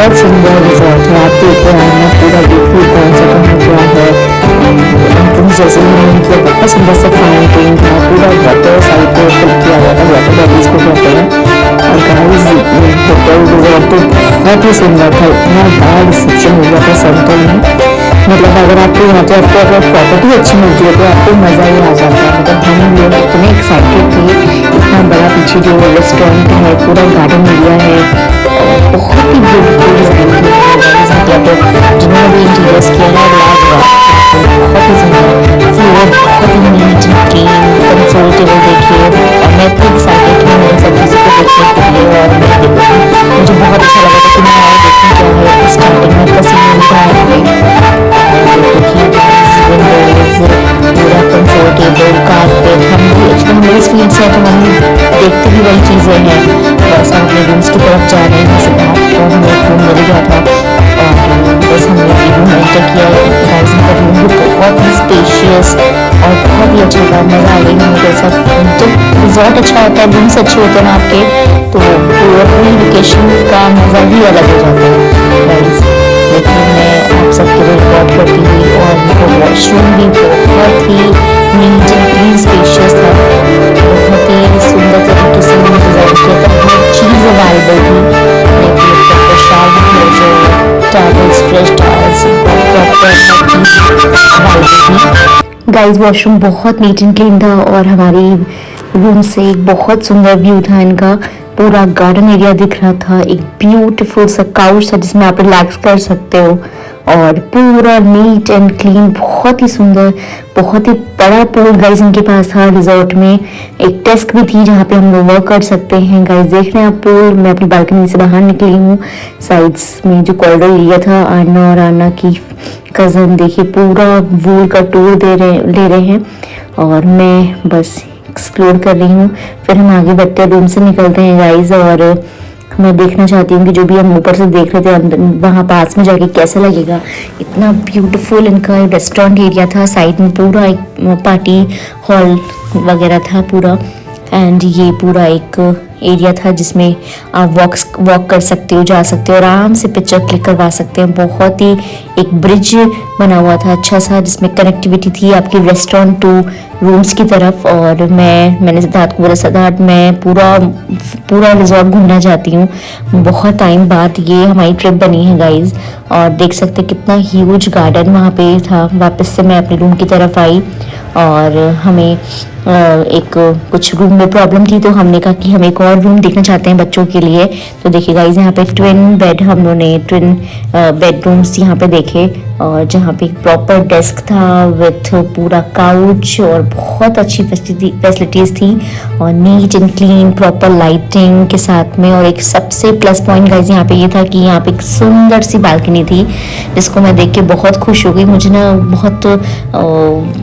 बहुत सुंदर रिजॉर्ट है। आप देख रहे हैं पूरा बिल्कुल कौन सा कहाँ क्या है। एंट्रेंस जैसे ही मतलब बहुत सुंदर सा फाउंटेन था, पूरा वाटर साइड पे फिल किया हुआ था, वाटर बॉडीज को कहते हैं। और गाइस होटल रिजॉर्ट तो बहुत ही सुंदर था, इतना बड़ा रिसेप्शन हो गया था सेंटर में। मतलब अगर आपको यहाँ पे आपको अगर प्रॉपर्टी अच्छी मिलती है तो आपको मज़ा ही आ जाता है। मतलब हम लोग इतने एक्साइटेड थे, इतना बड़ा पीछे जो रेस्टोरेंट है, पूरा गार्डन एरिया है, बहुत ही ब्यूटीफुल डिजाइन किया है। मतलब जिन्होंने भी इंटीरियर्स किया है लाजवाब, बहुत ही सुंदर फ्लोर, बहुत ही neat and clean. Console table देखिए, और मैं इतनी एक्साइटेड हूँ इन सब चीज़ों को देखने के लिए। और मैं देखूँगी, मुझे बहुत अच्छा लगा था कि मैं और देखूँ क्या है। स्टार्टिंग में कसीनो का पूरा कंसोल टेबल, कारपेट, हम भी एक्चुअली हम लोग इस फील्ड से हैं तो हम देखते भी वही चीज़ें हैं। बस हम अपने रूम्स की तरफ जा रहे हैं, सिद्धार्थ को हमें एक रूम मिल गया था और बस हमने एक रूम एंटर किया। गाइस का रूम भी बहुत ही स्पेशियस और बहुत ही अच्छा था, मज़ा आ गई हमें। जैसा जब रिजॉर्ट अच्छा होता है, रूम्स अच्छे होते हैं ना आपके, तो पूरी वेकेशन का मज़ा ही अलग हो जाता है गाइस। लेकिन मैं आप सबके लिए रिकॉर्ड करती हुई, और उनका वॉशरूम भी बहुत ही नीट एंड क्लीन स्पेशियस था, बहुत ही सुंदर तरीके से उन्होंने डिज़ाइन किया था। हर चीज़ अवेलेबल थी, देखिए proper shower closure, towels, fresh towels, proper हर चीज़ अवेलेबल थी। गाइस वॉशरूम बहुत नीट एंड क्लीन था, और हमारी रूम से एक बहुत सुंदर व्यू था इनका। पूरा गार्डन एरिया दिख रहा था, एक ब्यूटीफुल सा काउच था जिसमें आप रिलैक्स कर सकते हो, और पूरा नीट एंड क्लीन, बहुत ही सुंदर, बहुत ही बड़ा पूल गाइस इनके पास था रिजॉर्ट में। एक डेस्क भी थी जहाँ पे हम लोग वर्क कर सकते हैं। गाइस देख रहे हैं आप पूल, मैं अपनी बालकनी से बाहर निकली हूँ। साइड्स में जो कॉरिडोर एरिया था, आना और आना की कज़न देखिए पूरा वूल का टूर ले रहे हैं, और मैं बस एक्सप्लोर कर रही हूँ। फिर हम आगे बढ़ते रूम से निकलते हैं गाइस, और मैं देखना चाहती हूँ कि जो भी हम ऊपर से देख रहे थे अंदर वहाँ पास में जाके कैसा लगेगा। इतना ब्यूटीफुल इनका रेस्टोरेंट एरिया था, साइड में पूरा एक पार्टी हॉल वगैरह था पूरा, एंड ये पूरा एक एरिया था जिसमें आप वॉक कर सकते हो, जा सकते हो, आराम से पिक्चर क्लिक करवा सकते हैं। बहुत ही एक ब्रिज बना हुआ था अच्छा सा, जिसमें कनेक्टिविटी थी आपकी रेस्टोरेंट टू रूम्स की तरफ। और मैंने सिद्धार्थ को बोला, सिद्धार्थ मैं पूरा रिजॉर्ट घूमना चाहती हूँ। बहुत टाइम बाद ये हमारी ट्रिप बनी है गाइज, और देख सकते कितना ह्यूज गार्डन वहाँ पे था। वापस से मैं अपने रूम की तरफ आई, और हमें एक कुछ रूम में प्रॉब्लम थी, तो हमने कहा कि हम एक और रूम देखना चाहते हैं बच्चों के लिए। तो देखिए गाइज यहाँ पे ट्विन बेड, हम लोगों ने ट्विन बेडरूम्स यहाँ पे देखे, और जहाँ पे प्रॉपर डेस्क था विथ पूरा काउच, और बहुत अच्छी फैसिलिटीज़ थी, और NEET and clean proper lighting के साथ में। और एक सबसे प्लस पॉइंट गाइज यहाँ पे ये था कि यहाँ पे एक सुंदर सी बालकनी थी, जिसको मैं देख के बहुत खुश हो गई। मुझे ना बहुत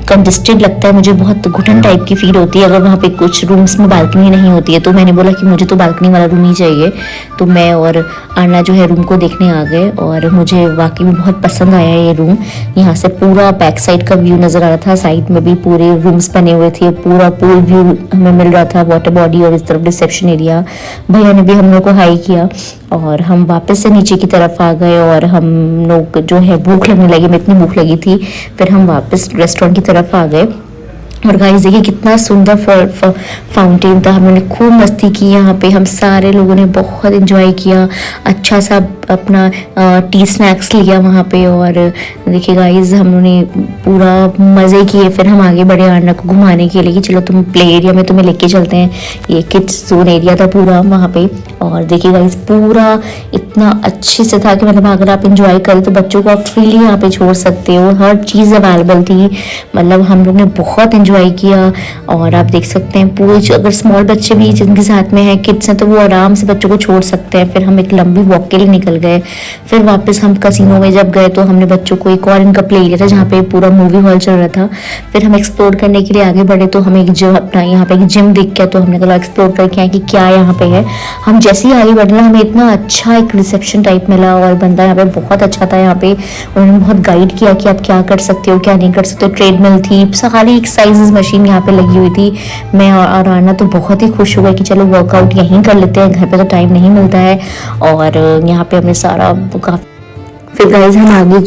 कंजस्टेड लगता है, मुझे बहुत घुटन टाइप की फील होती है अगर वहाँ पे कुछ रूम्स में बालकनी नहीं होती है। तो मैंने बोला कि मुझे तो बालकनी वाला रूम ही चाहिए। तो मैं और आना जो है रूम को देखने आ गए, और मुझे वाकई में बहुत पसंद आया ये रूम। यहाँ से पूरा बैक साइड का व्यू नज़र आ रहा था, साइड में भी पूरे रूम्स बने हुए थे, पूरा पूल व्यू हमें मिल रहा था, वाटर बॉडी, और इस तरफ रिसेप्शन एरिया। भैया ने भी हम लोग को हाई किया, और हम वापस से नीचे की तरफ आ गए, और हम लोग जो है भूख लगने लगी, मैं इतनी भूख लगी थी, फिर हम वापस रेस्टोरेंट की तरफ आ गए। और गाइस देखिए कितना सुंदर फाउंटेन था, हमने खूब मस्ती की यहाँ पे, हम सारे लोगों ने बहुत एंजॉय किया, अच्छा सा अपना टी स्नैक्स लिया वहाँ पे। और देखिए गाइस हम लोगों ने पूरा मज़े किए। फिर हम आगे बढ़े आर्ना को घुमाने के लिए कि चलो तुम प्ले एरिया में तुम्हें लेके चलते हैं। ये किड्स जोन एरिया था पूरा वहाँ पे, और देखिए गाइस पूरा इतना अच्छे से था कि मतलब अगर आप इंजॉय करें तो बच्चों को आप फ्रीली यहाँ पे छोड़ सकते हो, हर चीज़ अवेलेबल थी। मतलब हम लोग ने बहुत इंजॉय किया, और आप देख सकते हैं पूरे अगर स्मॉल बच्चे भी जिनके साथ में हैं, किड्स हैं, तो वो आराम से बच्चों को छोड़ सकते हैं। फिर हम एक लंबी वॉक के लिए निकल गए। फिर वापस हम कसिनो में जब गए तो हमने बच्चों को एक और इनका प्ले एरिया था जहाँ पे पूरा मूवी हॉल चल रहा था। फिर हम एक्सप्लोर करने के लिए आगे बढ़े, तो हमें एक जिम अपना यहाँ पे एक जिम दिख गया, तो हमने कहा एक्सप्लोर करके आए कि क्या यहाँ पे है। हम जैसे ही आगे बढ़ना हमें इतना अच्छा एक रिसेप्शन टाइप मिला, और बंदा यहाँ पे बहुत अच्छा था। यहाँ पे उन्होंने बहुत गाइड किया कि आप क्या कर सकते हो क्या नहीं कर सकते हो। ट्रेडमिल थी, सारी एक्सरसाइज एक्सरसाइजेस मशीन यहाँ पे लगी हुई थी। मैं और आना तो बहुत ही खुश हो गए कि चलो वर्कआउट यहीं कर लेते हैं, घर पे तो टाइम नहीं मिलता है। और यहाँ पे हमने सारा काफ़ी, फिर गाइज हम आगे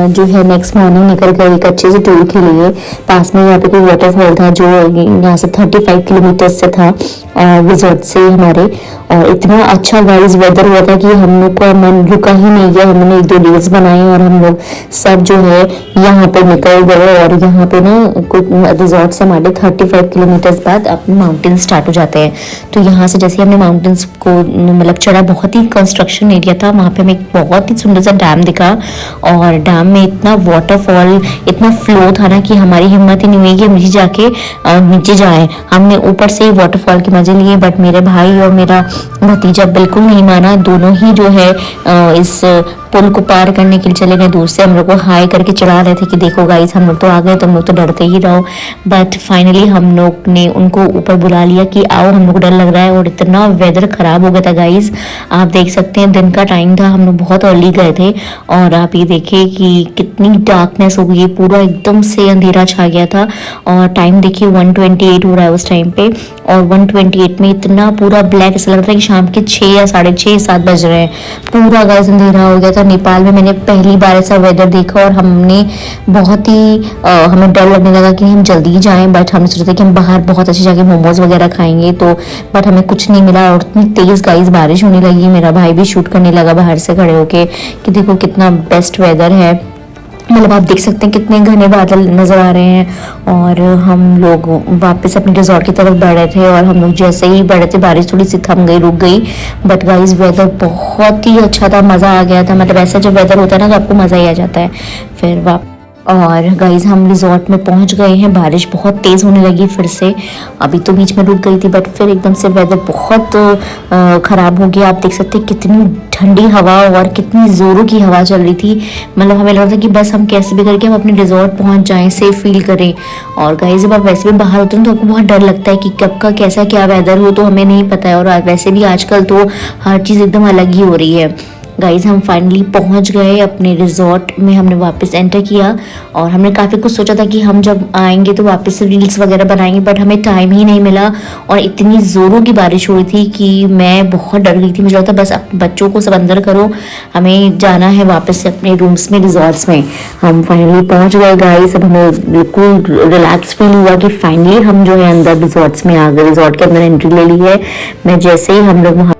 जो है नेक्स्ट मॉर्निंग निकल गए एक अच्छे से टूर के लिए। पास में यहाँ पे कोई वाटरफॉल था जो यहाँ से 35 किलोमीटर से था रिजॉर्ट से हमारे। और इतना अच्छा गाइज वेदर हुआ था कि हम लोग का मन रुका ही नहीं गया। हमने 1-2 रील्स बनाए और हम लोग सब जो है यहाँ पे निकल गए। और यहाँ पे ना कुछ रिजॉर्ट से हमारे 35 किलोमीटर बाद अपने माउंटेन स्टार्ट हो जाते हैं। तो यहाँ से जैसे हमने माउंटेन्स को मतलब चढ़ा, बहुत ही कंस्ट्रक्शन एरिया था, वहाँ पे हमें एक बहुत ही सुंदर सा डैम दिखा। और डैम में इतना वाटरफॉल, इतना फ्लो था ना कि हमारी हिम्मत ही नहीं हुई कि हम नीचे जाके नीचे जाए। हमने ऊपर से वाटरफॉल के मजे लिए, बट मेरे भाई और मेरा भतीजा बिल्कुल नहीं माना। दोनों ही जो है इस पुल को पार करने के लिए चले गए। दूर से हम लोग को हाई करके चढ़ा रहे थे कि देखो गाइस हम लोग तो आ गए, तुम लोग तो डरते ही रहो। बट फाइनली हम लोग ने उनको ऊपर बुला लिया कि आओ, हम लोग को डर लग रहा है। और इतना वेदर खराब हो गया था गाइस, आप देख सकते हैं दिन का टाइम था, हम लोग बहुत अर्ली गए थे। और आप ये देखिए कि कितनी डार्कनेस हो गई, पूरा एकदम से अंधेरा छा गया था। और टाइम देखिए 1:28 हो रहा है उस टाइम पे। और 1:28 में इतना पूरा ब्लैक, ऐसा लग रहा है कि शाम के 6 या 6:30 7 बज रहे हैं। पूरा गाइस अंधेरा हो गया था। नेपाल में मैंने पहली बार ऐसा वेदर देखा और हमने बहुत ही हमें डर लगने लगा कि हम जल्दी जाएं। बट हमने सोचा था कि हम बाहर बहुत अच्छी जगह मोमोज वगैरह खाएंगे, तो बट हमें कुछ नहीं मिला। और इतनी तेज गाइस बारिश होने लगी, मेरा भाई भी शूट करने लगा बाहर से खड़े होके कि देखो कितना बेस्ट वेदर है। मतलब आप देख सकते हैं कितने घने बादल नजर आ रहे हैं। और हम लोग वापस अपने रिजॉर्ट की तरफ बढ़ रहे थे और हम लोग जैसे ही बढ़े थे बारिश थोड़ी सी थम गई, रुक गई। बट गाइस वेदर बहुत ही अच्छा था, मज़ा आ गया था। मतलब ऐसा जब वेदर होता है ना तो आपको मज़ा ही आ जाता है। फिर और गाइज हम रिजॉर्ट में पहुंच गए हैं। बारिश बहुत तेज़ होने लगी फिर से, अभी तो बीच में रुक गई थी बट फिर एकदम से वेदर बहुत ख़राब हो गया। आप देख सकते हैं कितनी ठंडी हवा और कितनी ज़ोरों की हवा चल रही थी। मतलब हमें लग रहा था कि बस हम कैसे भी करके हम अपने रिजॉर्ट पहुंच जाएं, सेफ फील करें। और गाइज जब आप वैसे भी बाहर होते हैं तो आपको बहुत डर लगता है कि कब का कैसा क्या वेदर हो, तो हमें नहीं पता है। और वैसे भी आजकल तो हर चीज़ एकदम अलग ही हो रही है। गाइज हम फाइनली पहुंच गए अपने रिजॉर्ट में, हमने वापस एंटर किया। और हमने काफ़ी कुछ सोचा था कि हम जब आएंगे तो वापस से रील्स वगैरह बनाएंगे, बट हमें टाइम ही नहीं मिला। और इतनी ज़ोरों की बारिश हो रही थी कि मैं बहुत डर गई थी। मुझे लगता बस बच्चों को सब अंदर करो, हमें जाना है वापस से अपने रूम्स में, रिजॉर्ट्स में। हम फाइनली पहुंच गए गाइज। अब हमें बिल्कुल रिलैक्स फील हुआ कि फाइनली हम जो है अंदर रिजॉर्ट्स में आ गए, रिजॉर्ट के अंदर एंट्री ले ली है। मैं जैसे ही हम लोग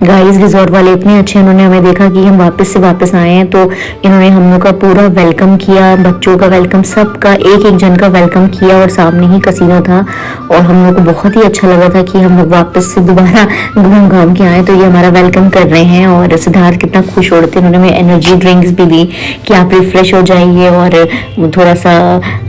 गाइस रिजॉर्ट वाले इतने अच्छे, उन्होंने हमें देखा कि हम वापस आए हैं तो इन्होंने हम लोग का पूरा वेलकम किया, बच्चों का वेलकम, सबका एक एक जन का वेलकम किया। और सामने ही कसीनो था और हम लोग को बहुत ही अच्छा लगा था कि हम लोग वापस से दोबारा घूम घाम के आए, तो ये हमारा वेलकम कर रहे हैं। और सिद्धार्थ कितना खुश हो रहे थे, उन्होंने हमें एनर्जी ड्रिंक्स भी दी कि आप रिफ्रेश हो जाइए और थोड़ा सा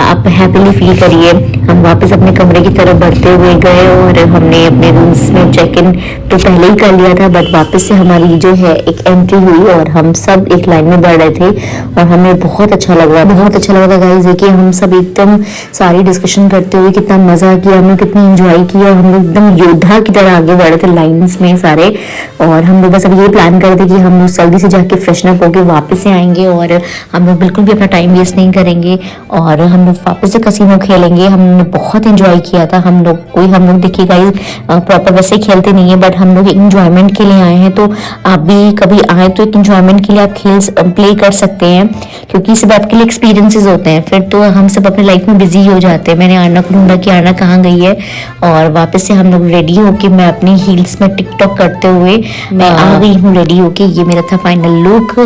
आप हैप्पीली फील करिए। हम वापस अपने कमरे की तरफ बढ़ते हुए गए और हमने अपने रूम्स में चेक इन तो पहले ही कर लिया था, बट वापस से हमारी जो है एक एंट्री हुई और हम सब एक लाइन में बढ़ रहे थे। और हमें बहुत अच्छा लग रहा, बहुत अच्छा लग रहा था गाइस कि हम सब एकदम सारी डिस्कशन करते हुए कितना मजा किया, हमने कितनी एंजॉय किया। हम लोग एकदम योद्धा की तरह आगे बढ़ रहे थे लाइन्स में सारे। और हम लोग बस अब ये प्लान कर रहे थे कि हम लोग जल्दी से जाके फ्रेशन अप होके वापस से आएंगे और हम लोग बिल्कुल भी अपना टाइम वेस्ट नहीं करेंगे और हम लोग वापस से कसीनो खेलेंगे। हमने बहुत एंजॉय किया था। हम लोग देखिए गाइस प्रॉपर वैसे खेलते नहीं है, बट हम लोग एंजॉयमेंट के लिए आए हैं, तो आप भी कभी आए तो एक एंजॉयमेंट के लिए आप प्ले कर सकते हैं, क्योंकि सब आपके लिए एक्सपीरियंसेस होते हैं। फिर तो हम सब अपने लाइफ में बिजी हो जाते हैं। मैंने आना को ढूंढा कि आना कहाँ गई है और वापस से हम लोग रेडी होके, मैं अपनी हील्स में टिकटॉक करते हुए मैं आ गई हूँ रेडी होके। ये मेरा था फाइनल लुक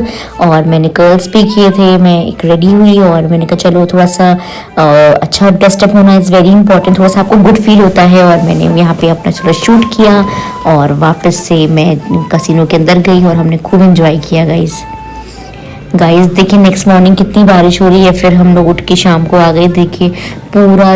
और मैंने कर्ल्स भी किए थे। मैं एक रेडी हुई और मैंने कहा चलो थोड़ा सा अच्छा ड्रेस्टअप होना इज़ वेरी इंपॉर्टेंट, थोड़ा सा आपको गुड फील होता है। और मैंने यहाँ पे अपना थोड़ा शूट किया और वापस से मैं कसिनो के अंदर गई और हमने खूब एंजॉय किया गाइस। गाइस देखिए नेक्स्ट मॉर्निंग कितनी बारिश हो रही है, फिर हम लोग उठ के शाम को आ गए। देखिए पूरा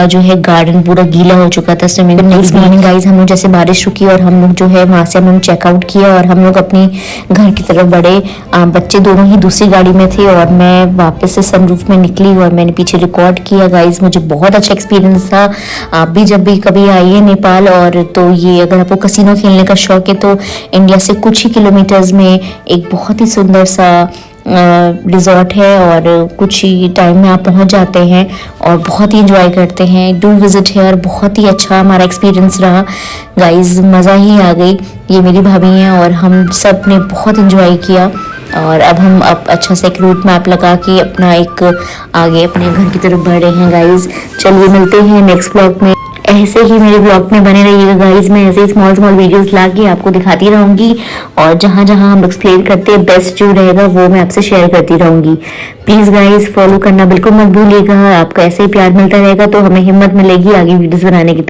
जो है गार्डन पूरा गीला हो चुका था swimming pool. Next morning guys हम लोग जैसे बारिश रुकी और हम लोग जो है वहां से हम लोग चेकआउट किया और हम लोग अपने घर की तरफ बढ़े। बच्चे दोनों ही दूसरी गाड़ी में थे और मैं वापस से सनरूफ में निकली और मैंने पीछे रिकॉर्ड किया। गाइस मुझे बहुत अच्छा एक्सपीरियंस था। आप भी जब भी कभी आइए नेपाल और तो ये अगर आपको कसिनो खेलने का शौक है तो इंडिया से कुछ ही किलोमीटर्स में एक बहुत ही सुंदर सा रिजॉर्ट है और कुछ ही टाइम में आप पहुंच जाते हैं और बहुत ही एंजॉय करते हैं। डू विजिट है और बहुत ही अच्छा हमारा एक्सपीरियंस रहा गाइस, मज़ा ही आ गई। ये मेरी भाभी हैं और हम सब ने बहुत एंजॉय किया और अब हम अच्छा सा एक रूट मैप लगा के अपना एक आगे अपने घर की तरफ बढ़ रहे हैं गाइस। चलिए मिलते हैं नेक्स्ट ब्लॉग में। ऐसे ही मेरे ब्लॉग में बने रहिएगा गाइस, मैं ऐसे ही स्मॉल वीडियोस लाके आपको दिखाती रहूंगी और जहां जहां हम एक्सप्लेन करते हैं बेस्ट जो रहेगा वो मैं आपसे शेयर करती रहूंगी। प्लीज गाइस फॉलो करना बिल्कुल मत भूलिएगा। आपका ऐसे ही प्यार मिलता रहेगा तो हमें हिम्मत मिलेगी आगे वीडियोस बनाने की।